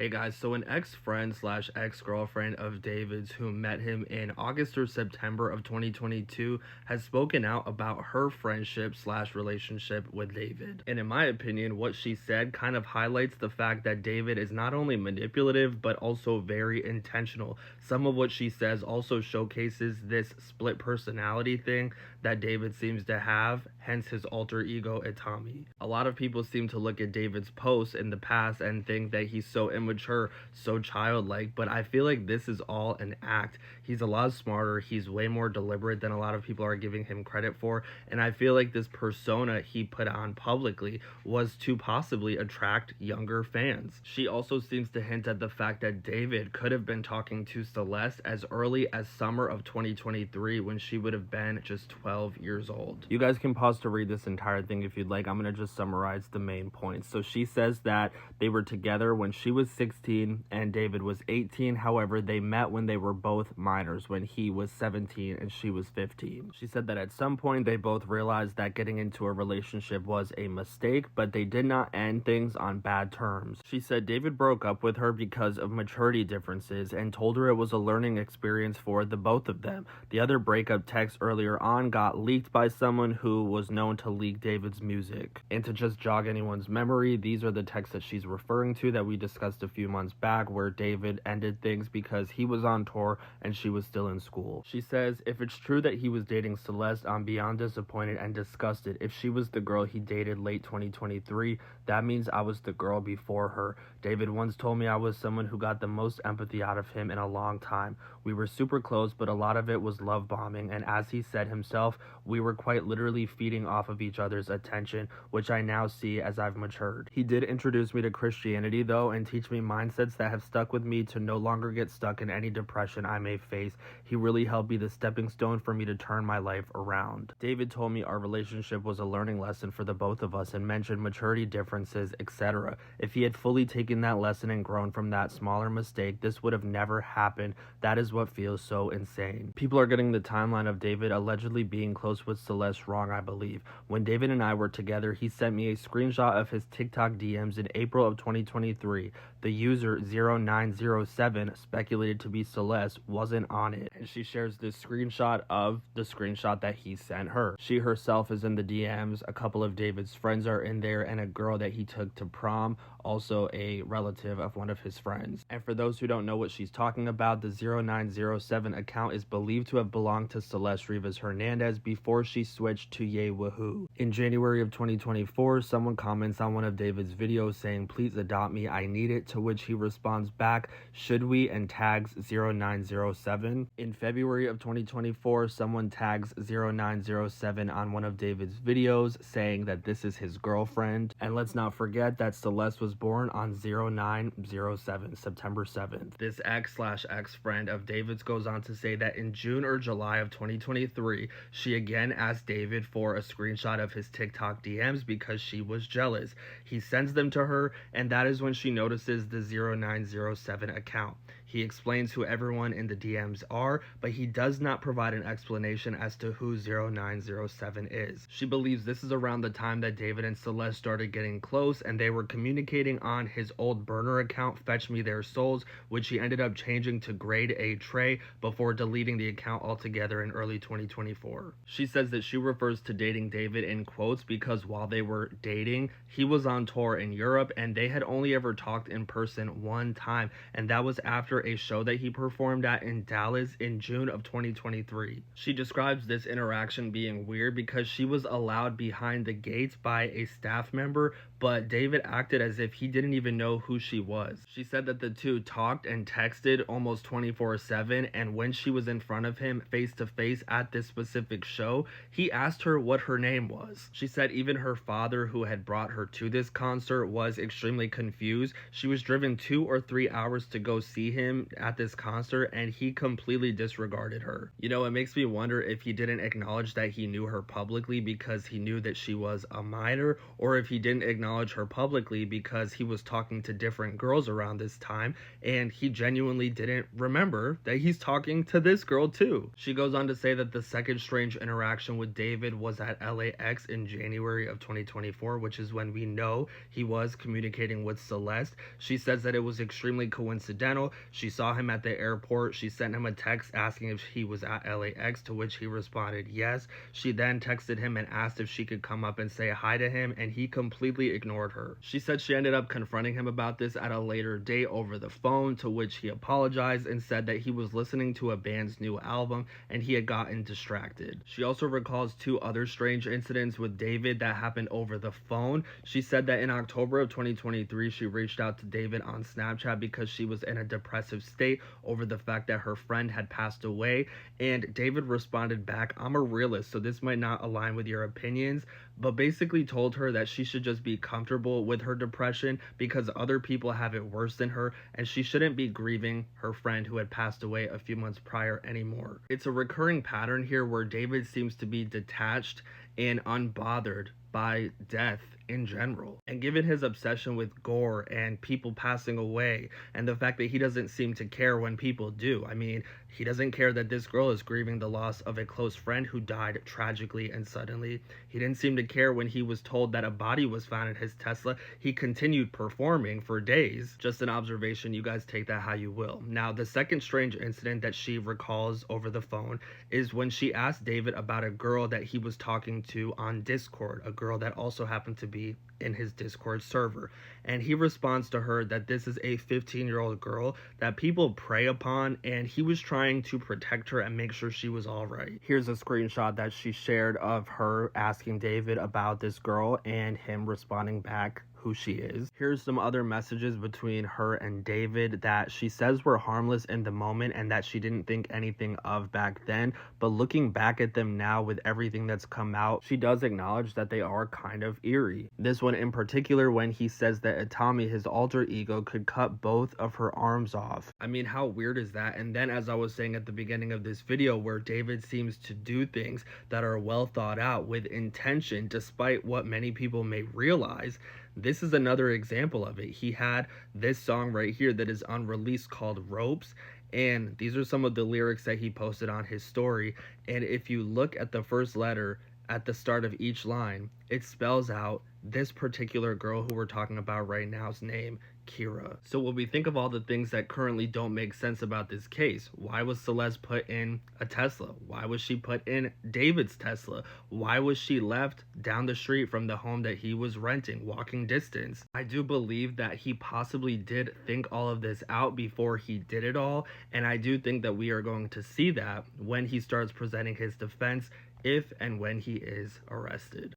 Hey guys, so an ex-friend slash ex-girlfriend of David's who met him in August or September of 2022 has spoken out about her friendship slash relationship with David. And in my opinion, what she said kind of highlights the fact that David is not only manipulative, but also very intentional. Some of what she says also showcases this split personality thing that David seems to have, hence his alter ego Itami. A lot of people seem to look at David's posts in the past and think that he's so immature, so childlike, but I feel like this is all an act. He's a lot smarter, he's way more deliberate than a lot of people are giving him credit for, and I feel like this persona he put on publicly was to possibly attract younger fans. She also seems to hint at the fact that David could have been talking to Celeste as early as summer of 2023 when she would have been just 12 years old. You guys can pause to read this entire thing if you'd like. I'm going to just summarize the main points. So she says that they were together when she was 16 and David was 18. However, they met when they were both minors, when he was 17 and she was 15. She said that at some point they both realized that getting into a relationship was a mistake, but they did not end things on bad terms. She said David broke up with her because of maturity differences and told her it was a learning experience for the both of them. The other breakup text earlier on got leaked by someone who was known to leak David's music. And to just jog anyone's memory, these are the texts that she's referring to that we discussed a few months back, where David ended things because he was on tour and she was still in school. She says, if it's true that he was dating Celeste, I'm beyond disappointed and disgusted. If she was the girl he dated late 2023, that means I was the girl before her. David once told me I was someone who got the most empathy out of him in a long time. We were super close, but a lot of it was love bombing, and as he said himself, we were quite literally feeding off of each other's attention, which I now see as I've matured. He did introduce me to Christianity though, and teach me mindsets that have stuck with me to no longer get stuck in any depression I may face. He really helped be the stepping stone for me to turn my life around. David told me our relationship was a learning lesson for the both of us and mentioned maturity differences, etc. If he had fully taken that lesson and grown from that smaller mistake, this would have never happened. That is what feels so insane. People are getting the timeline of David allegedly being close with Celeste wrong, I believe. When David and I were together, he sent me a screenshot of his TikTok DMs in April of 2023. The user 0907, speculated to be Celeste, wasn't on it, and she shares this screenshot of the screenshot that he sent her. She herself is in the DMs, a couple of David's friends are in there, and a girl that he took to prom, also a relative of one of his friends. And for those who don't know what she's talking about, the 0907 account is believed to have belonged to Celeste Rivas Hernandez before she switched to Yay Woohoo. In January of 2024, someone comments on one of David's videos saying, "Please adopt me, I need it," to which he responds back, "Should we?" and tags 0907. In February of 2024, someone tags 0907 on one of David's videos saying that this is his girlfriend. And let's not forget that Celeste was born on 0907, September 7th. This ex/ex-friend of David's goes on to say that in June or July of 2023, she again asked David for a screenshot of his TikTok DMs because she was jealous. He sends them to her, and that is when she notices the 0907 account. He explains who everyone in the DMs are, but he does not provide an explanation as to who 0907 is. She believes this is around the time that David and Celeste started getting close, and they were communicating on his old burner account, Fetch Me Their Souls, which he ended up changing to Grade A Trey before deleting the account altogether in early 2024. She says that she refers to dating David in quotes because while they were dating, he was on tour in Europe and they had only ever talked in person one time, and that was after a show that he performed at in Dallas in June of 2023. She describes this interaction being weird because she was allowed behind the gates by a staff member, but David acted as if he didn't even know who she was. She said that the two talked and texted almost 24/7, and when she was in front of him face to face at this specific show, he asked her what her name was. She said even her father, who had brought her to this concert, was extremely confused. She was driven 2 or 3 hours to go see him at this concert, and he completely disregarded her. You know, it makes me wonder if he didn't acknowledge that he knew her publicly because he knew that she was a minor, or if he didn't acknowledge acknowledge her publicly because he was talking to different girls around this time, and he genuinely didn't remember that he's talking to this girl too. She goes on to say that the second strange interaction with David was at LAX in January of 2024, which is when we know he was communicating with Celeste. She says that it was extremely coincidental. She saw him at the airport. She sent him a text asking if he was at LAX, to which he responded yes. She then texted him and asked if she could come up and say hi to him, and he completely ignored her. She said she ended up confronting him about this at a later date over the phone, to which he apologized and said that he was listening to a band's new album and he had gotten distracted. She also recalls two other strange incidents with David that happened over the phone. She said that in October of 2023, she reached out to David on Snapchat because she was in a depressive state over the fact that her friend had passed away, and David responded back, "I'm a realist, so this might not align with your opinions," but basically told her that she should just be comfortable with her depression because other people have it worse than her, and she shouldn't be grieving her friend who had passed away a few months prior anymore. It's a recurring pattern here where David seems to be detached and unbothered by death in general. And given his obsession with gore and people passing away, and the fact that he doesn't seem to care when people do, I mean, he doesn't care that this girl is grieving the loss of a close friend who died tragically and suddenly. He didn't seem to care when he was told that a body was found in his Tesla. He continued performing for days. Just an observation, you guys take that how you will. Now, the second strange incident that she recalls over the phone is when she asked David about a girl that he was talking to on Discord, a girl that also happened to be in his Discord server, and he responds to her that this is a 15-year-old girl that people prey upon, and he was trying to protect her and make sure she was all right. Here's a screenshot that she shared of her asking David about this girl and him responding back who she is. Here's some other messages between her and David that she says were harmless in the moment and that she didn't think anything of back then, but looking back at them now with everything that's come out, she does acknowledge that they are kind of eerie. This one in particular, when he says that Itami, his alter ego, could cut both of her arms off. I mean, how weird is that? And then, as I was saying at the beginning of this video, where David seems to do things that are well thought out with intention, despite what many people may realize, this is another example of it. He had this song right here that is unreleased called Ropes, and these are some of the lyrics that he posted on his story. And if you look at the first letter at the start of each line, it spells out this particular girl who we're talking about right now's name, Kira. So when we think of all the things that currently don't make sense about this case, why was Celeste put in a Tesla? Why was she put in David's Tesla? Why was she left down the street from the home that he was renting, walking distance? I do believe that he possibly did think all of this out before he did it all, and I do think that we are going to see that when he starts presenting his defense, if and when he is arrested.